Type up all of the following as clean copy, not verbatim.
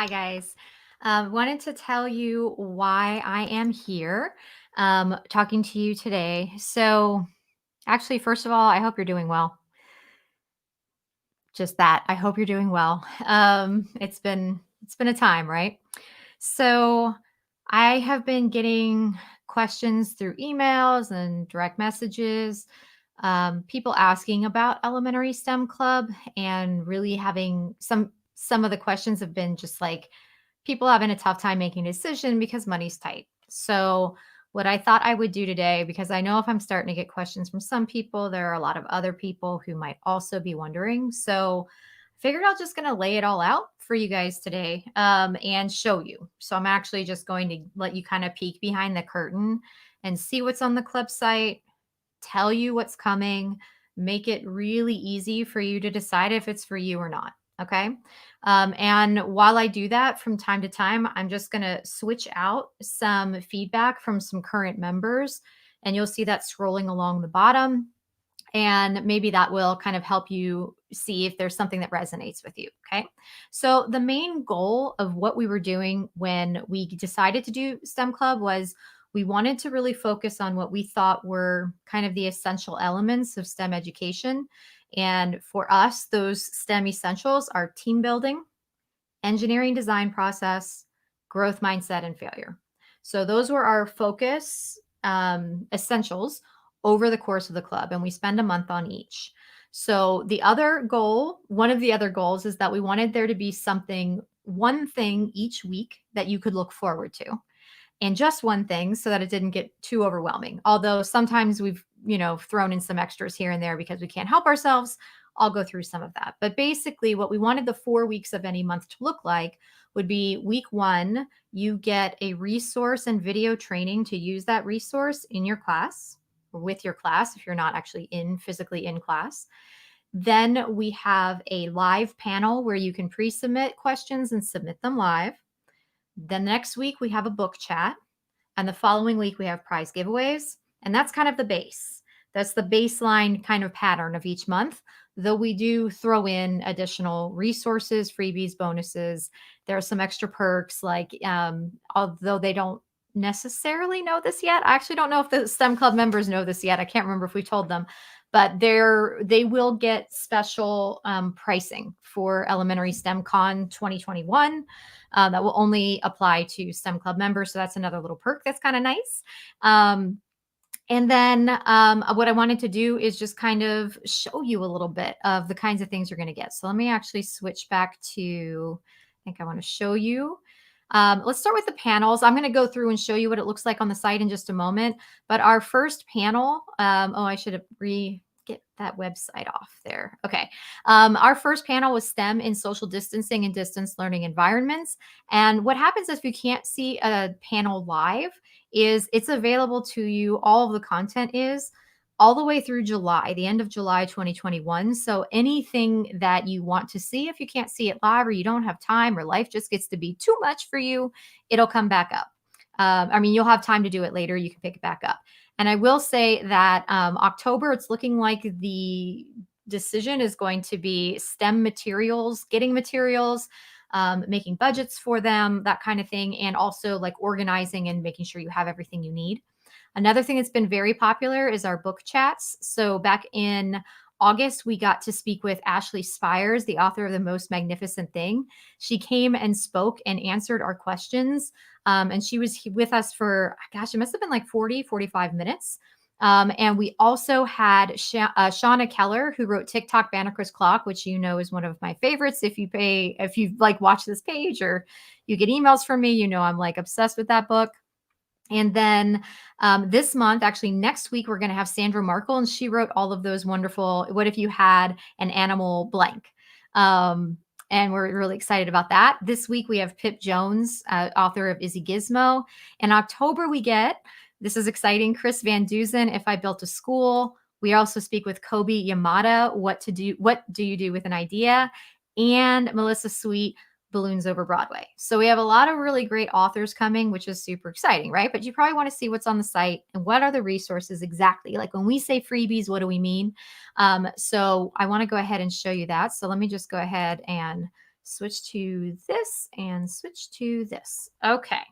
Hi, guys. Wanted to tell you why I am here talking to you today. Actually, first of all, I hope you're doing well. Just that. I hope you're doing well. It's been a time, right? So, I have been getting questions through emails and direct messages, people asking about Elementary STEM Club, and really having some of the questions have been just like people having a tough time making a decision because money's tight. So, what I thought I would do today, because I know if I'm starting to get questions from some people, there are a lot of other people who might also be wondering. So, I figured I'm just going to lay it all out for you guys today and show you. So, I'm actually just going to let you kind of peek behind the curtain and see what's on the club site, tell you what's coming, make it really easy for you to decide if it's for you or not. Okay. And while I do that from time to time, I'm just going to switch out some feedback from some current members. And you'll see that scrolling along the bottom. And maybe that will kind of help you see if there's something that resonates with you. Okay. So, the main goal of what we were doing when we decided to do STEM Club was we wanted to really focus on what we thought were kind of the essential elements of STEM education. And for us, those STEM essentials are team building, engineering design process, growth mindset, and failure. So those were our focus essentials over the course of the club, and we spend a month on each. So the other goal, one of the other goals, is that we wanted there to be something, one thing each week that you could look forward to, and just one thing so that it didn't get too overwhelming. Although sometimes we've, thrown in some extras here and there because we can't help ourselves. I'll go through some of that. But basically, what we wanted the 4 weeks of any month to look like would be week one, you get a resource and video training to use that resource in your class or with your class if you're not actually physically in class. Then we have a live panel where you can pre submit questions and submit them live. The next week, we have a book chat. And the following week, we have prize giveaways. And that's kind of the base. That's the baseline kind of pattern of each month, though we do throw in additional resources, freebies, bonuses. There are some extra perks, like although they don't necessarily know this yet. I actually don't know if the STEM Club members know this yet. I can't remember if we told them, but they will get special pricing for Elementary STEM Con 2021 that will only apply to STEM Club members. So that's another little perk that's kind of nice. And then what I wanted to do is just kind of show you a little bit of the kinds of things you're going to get. So let me actually switch back to, I think I want to show you. Let's start with the panels. I'm going to go through and show you what it looks like on the site in just a moment. But our first panel, I should have get that website off there. Okay. Our first panel was STEM in social distancing and distance learning environments. And what happens if you can't see a panel live is it's available to you. All of the content is all the way through July, the end of July 2021. So anything that you want to see, if you can't see it live or you don't have time or life just gets to be too much for you, it'll come back up. You'll have time to do it later. You can pick it back up. And I will say that October, it's looking like the decision is going to be STEM materials, getting materials, making budgets for them, that kind of thing, and also like organizing and making sure you have everything you need. Another thing that's been very popular is our book chats. So back in August, we got to speak with Ashley Spires, the author of The Most Magnificent Thing. She came and spoke and answered our questions. And she was with us for, gosh, it must have been like 45 minutes. And we also had Shauna Keller, who wrote TikTok Banneker's Clock, which is one of my favorites. If you like watch this page or you get emails from me, I'm like obsessed with that book. And then this month, actually next week, we're going to have Sandra Markle, and she wrote all of those wonderful, what if you had an animal blank? And we're really excited about that. This week, we have Pip Jones, author of Izzy Gizmo. In October, this is exciting, Chris Van Dusen, If I Built a School. We also speak with Kobe Yamada, What do you do with an idea? And Melissa Sweet, Balloons Over Broadway. So we have a lot of really great authors coming, which is super exciting, right? But you probably want to see what's on the site and what are the resources exactly. Like when we say freebies, what do we mean? So I want to go ahead and show you that. So let me just go ahead and switch to this and switch to this. Okay.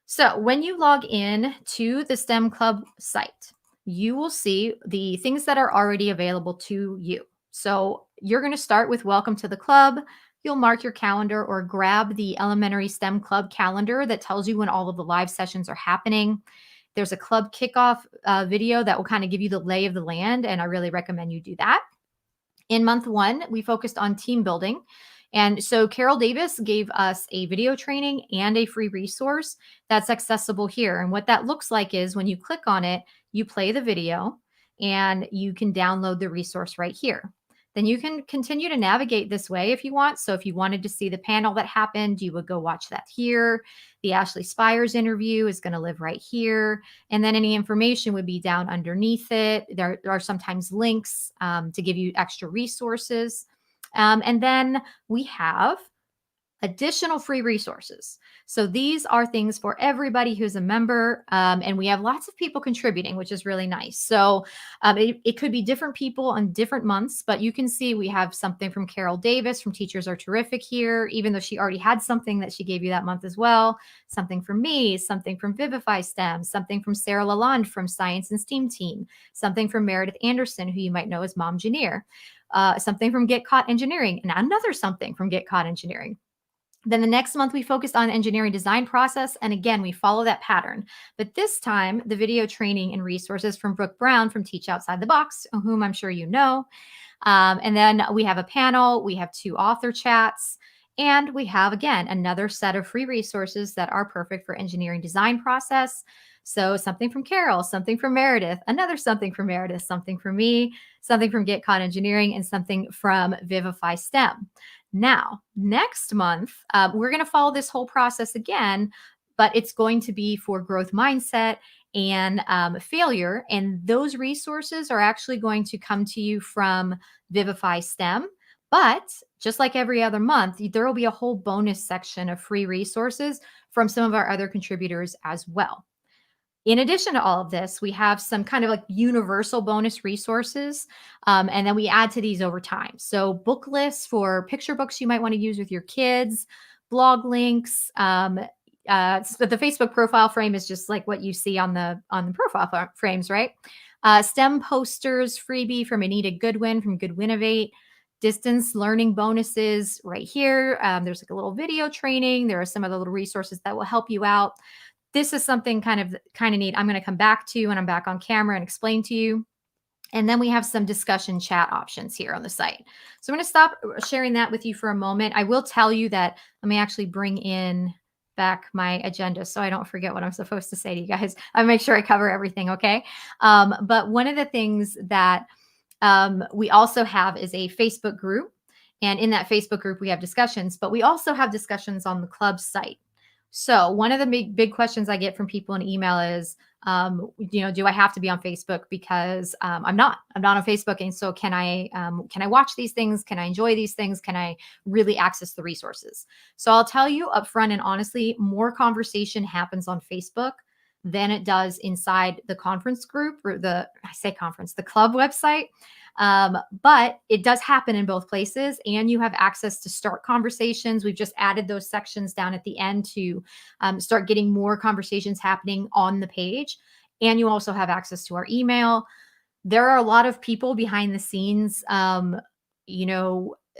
So when you log in to the STEM Club site, you will see the things that are already available to you. So you're going to start with Welcome to the Club. You'll mark your calendar or grab the Elementary STEM Club calendar that tells you when all of the live sessions are happening. There's a club kickoff video that will kind of give you the lay of the land, and I really recommend you do that. In month one, we focused on team building. And so Carol Davis gave us a video training and a free resource that's accessible here. And what that looks like is when you click on it, you play the video and you can download the resource right here. Then you can continue to navigate this way if you want. So if you wanted to see the panel that happened, you would go watch that here. The Ashley Spires interview is going to live right here. And then any information would be down underneath it. There are sometimes links to give you extra resources. And then we have additional free resources. So these are things for everybody who's a member. And we have lots of people contributing, which is really nice. So it could be different people on different months, but you can see we have something from Carol Davis from Teachers Are Terrific here, even though she already had something that she gave you that month as well. Something from me, something from Vivify STEM, something from Sarah Lalonde from Science and STEAM Team, something from Meredith Anderson, who you might know as Momgineer, something from Get Caught Engineering, and another something from Get Caught Engineering. Then the next month, we focused on engineering design process. And again, we follow that pattern. But this time, the video training and resources from Brooke Brown from Teach Outside the Box, whom I'm sure you know. And then we have a panel. We have 2 author chats. And we have, again, another set of free resources that are perfect for engineering design process. So something from Carol, something from Meredith, another something from Meredith, something from me, something from Get Caught Engineering, and something from Vivify STEM. Now, next month, we're going to follow this whole process again, but it's going to be for growth mindset and failure. And those resources are actually going to come to you from Vivify STEM. But just like every other month, there will be a whole bonus section of free resources from some of our other contributors as well. In addition to all of this, we have some kind of like universal bonus resources, and then we add to these over time. So book lists for picture books you might want to use with your kids, blog links. So the Facebook profile frame is just like what you see on the profile frames, right? STEM posters, freebie from Anita Goodwin from Goodwinovate. Distance learning bonuses right here. There's like a little video training. There are some other little resources that will help you out. This is something kind of neat. I'm going to come back to when I'm back on camera and explain to you. And then we have some discussion chat options here on the site. So I'm going to stop sharing that with you for a moment. I will tell you that let me actually bring in back my agenda so I don't forget what I'm supposed to say to you guys. I'll make sure I cover everything, okay? But one of the things that we also have is a Facebook group. And in that Facebook group, we have discussions, but we also have discussions on the club site. So one of the big questions I get from people in email is, do I have to be on Facebook? Because I'm not on Facebook. And so can I watch these things? Can I enjoy these things? Can I really access the resources? So I'll tell you upfront and honestly, more conversation happens on Facebook than it does inside the conference group or the club website. But it does happen in both places, and you have access to start conversations. We've just added those sections down at the end to start getting more conversations happening on the page. And you also have access to our email. There are a lot of people behind the scenes,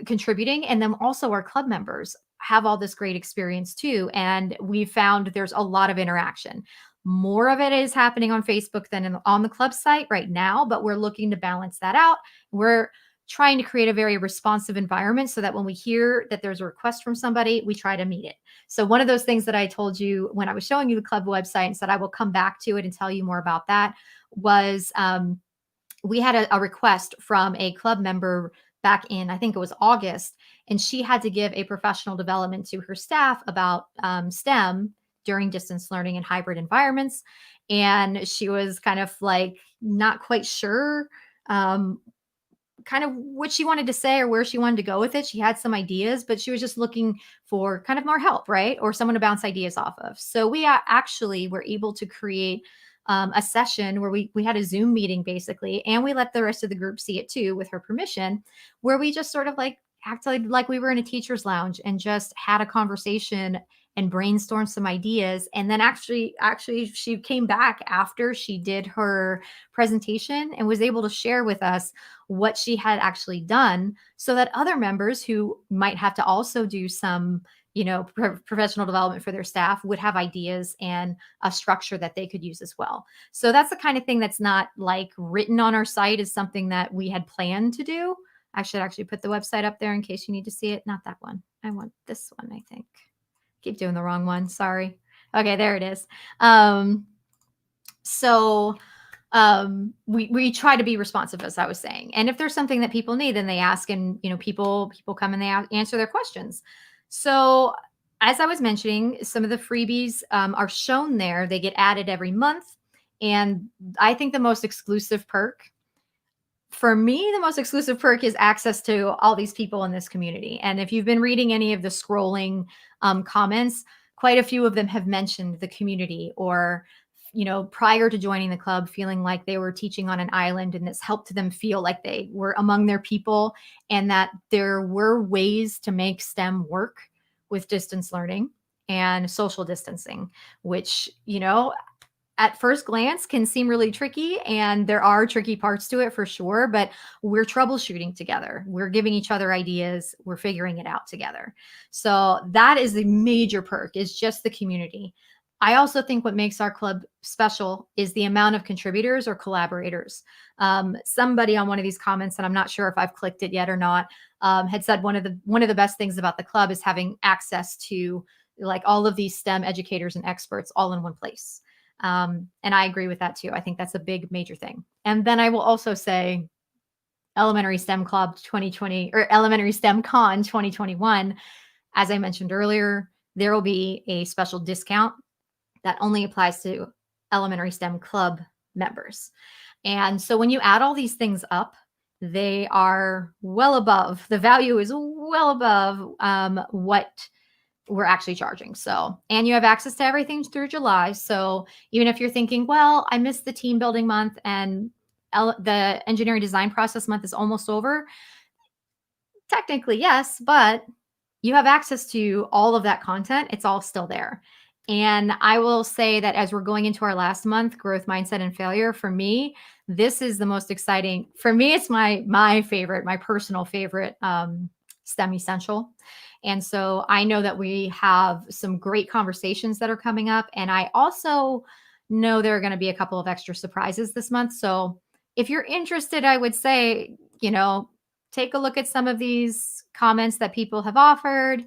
contributing, and then also our club members have all this great experience too. And we've found there's a lot of interaction. More of it is happening on Facebook than on the club site right now, but we're looking to balance that out. We're trying to create a very responsive environment so that when we hear that there's a request from somebody, we try to meet it. So one of those things that I told you when I was showing you the club website and said I will come back to it and tell you more about that was we had a request from a club member back in, I think it was August, and she had to give a professional development to her staff about STEM during distance learning in hybrid environments. And she was kind of like not quite sure kind of what she wanted to say or where she wanted to go with it. She had some ideas, but she was just looking for kind of more help, right? Or someone to bounce ideas off of. So we actually were able to create a session where we had a Zoom meeting basically, and we let the rest of the group see it too with her permission, where we just sort of like acted like we were in a teacher's lounge and just had a conversation and brainstormed some ideas. And then actually she came back after she did her presentation and was able to share with us what she had actually done, so that other members who might have to also do some, professional development for their staff would have ideas and a structure that they could use as well. So that's the kind of thing that's not like written on our site, is something that we had planned to do. I should actually put the website up there in case you need to see it. Not that one. I want this one, I think. Keep doing the wrong one. Sorry. Okay, there it is. So we try to be responsive, as I was saying. And if there's something that people need, then they ask, and people come and they answer their questions. So as I was mentioning, some of the freebies are shown there. They get added every month. And I think the most exclusive perk for me, the most exclusive perk is access to all these people in this community. And if you've been reading any of the scrolling comments, quite a few of them have mentioned the community, or, prior to joining the club, feeling like they were teaching on an island, and this helped them feel like they were among their people, and that there were ways to make STEM work with distance learning and social distancing, which, at first glance can seem really tricky, and there are tricky parts to it for sure, but we're troubleshooting together. We're giving each other ideas. We're figuring it out together. So that is the major perk, is just the community. I also think what makes our club special is the amount of contributors or collaborators. Somebody on one of these comments, and I'm not sure if I've clicked it yet or not, had said one of the best things about the club is having access to like all of these STEM educators and experts all in one place. And I agree with that too. I think that's a big major thing. And then I will also say Elementary STEM Club 2020, or Elementary STEM Con 2021, as I mentioned earlier, there will be a special discount that only applies to Elementary STEM Club members. And so when you add all these things up, they are well above, the value is well above what we're actually charging. So, and you have access to everything through July. So even if you're thinking, well, I missed the team building month and the engineering design process month is almost over, technically, yes, but you have access to all of that content. It's all still there. And I will say that as we're going into our last month, growth mindset and failure, for me, this is the most exciting. For me, it's my favorite, my personal favorite STEM essential. And so I know that we have some great conversations that are coming up. And I also know there are going to be a couple of extra surprises this month. So if you're interested, I would say, take a look at some of these comments that people have offered.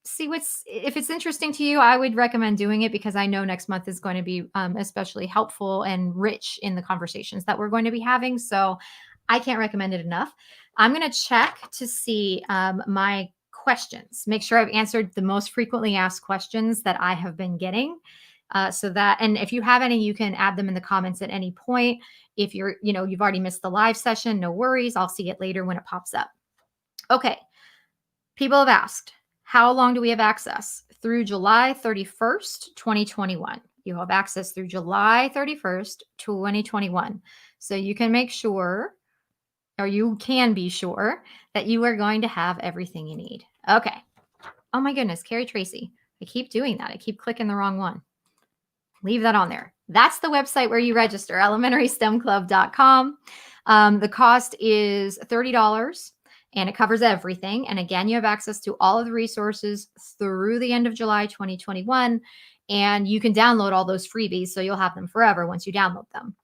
See if it's interesting to you. I would recommend doing it, because I know next month is going to be especially helpful and rich in the conversations that we're going to be having. So I can't recommend it enough. I'm going to check to see my questions, make sure I've answered the most frequently asked questions that I have been getting. And if you have any, you can add them in the comments at any point. If you've already missed the live session, no worries. I'll see it later when it pops up. Okay. People have asked, how long do we have access? Through July 31st, 2021. You have access through July 31st, 2021. So you can make sure, or you can be sure, that you are going to have everything you need. Okay. Oh my goodness, Carrie Tracy. I keep doing that. I keep clicking the wrong one. Leave that on there. That's the website where you register, elementarystemclub.com. The cost is $30 and it covers everything. And again, you have access to all of the resources through the end of July 2021. And you can download all those freebies, so you'll have them forever once you download them.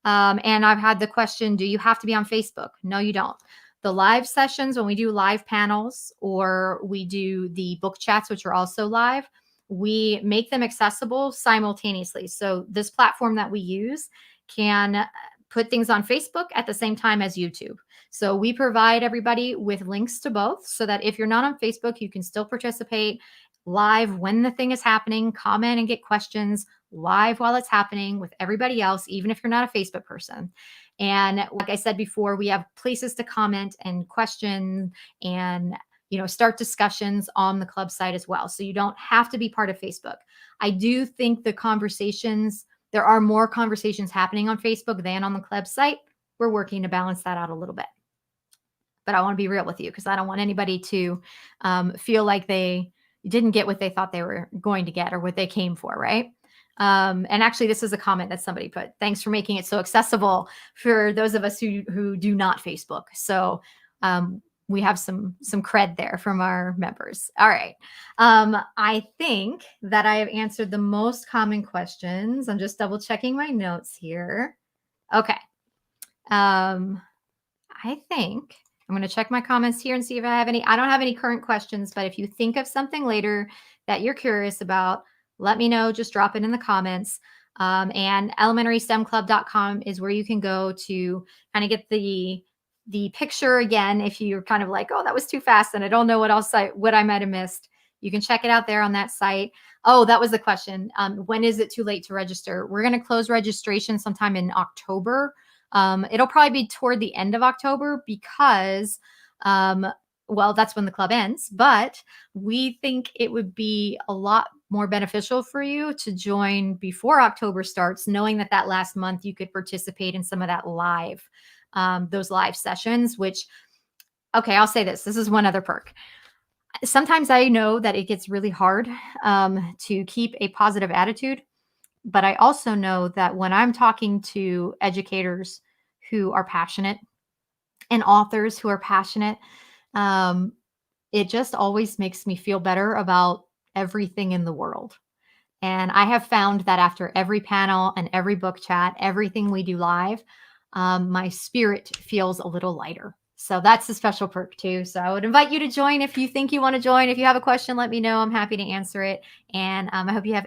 And I've had the question, do you have to be on Facebook? No, you don't. The live sessions, when we do live panels or we do the book chats, which are also live, we make them accessible simultaneously. So this platform that we use can put things on Facebook at the same time as YouTube. So we provide everybody with links to both, so that if you're not on Facebook, you can still participate live when the thing is happening, comment and get questions live while it's happening with everybody else, even if you're not a Facebook person. And like I said before, we have places to comment and question and start discussions on the club site as well. So you don't have to be part of Facebook. I do think there are more conversations happening on Facebook than on the club site. We're working to balance that out a little bit. but I want to be real with you because I don't want anybody to feel like they didn't get what they thought they were going to get or what they came for, right? And actually, this is a comment that somebody put. Thanks for making it so accessible for those of us who do not Facebook. So we have some cred there from our members. All right. I think that I have answered the most common questions. I'm just double checking my notes here. Okay. I think I'm going to check my comments here and see if I have any. I don't have any current questions, but if you think of something later that you're curious about, let me know. Just drop it in the comments. And elementarystemclub.com is where you can go to kind of get the picture again. If you're kind of like, oh, that was too fast and I don't know what I might have missed, you can check it out there on that site. Oh, that was the question. When is it too late to register? We're going to close registration sometime in October. It'll probably be toward the end of October because, well, that's when the club ends. But we think it would be a lot more beneficial for you to join before October starts, knowing that that last month you could participate in some of that those live sessions, which, okay, I'll say this. This is one other perk. Sometimes I know that it gets really hard to keep a positive attitude. But I also know that when I'm talking to educators who are passionate and authors who are passionate, it just always makes me feel better about everything in the world. And I have found that after every panel and every book chat, everything we do live, my spirit feels a little lighter. So that's a special perk too. So I would invite you to join if you think you want to join. If you have a question, let me know. I'm happy to answer it. And I hope you have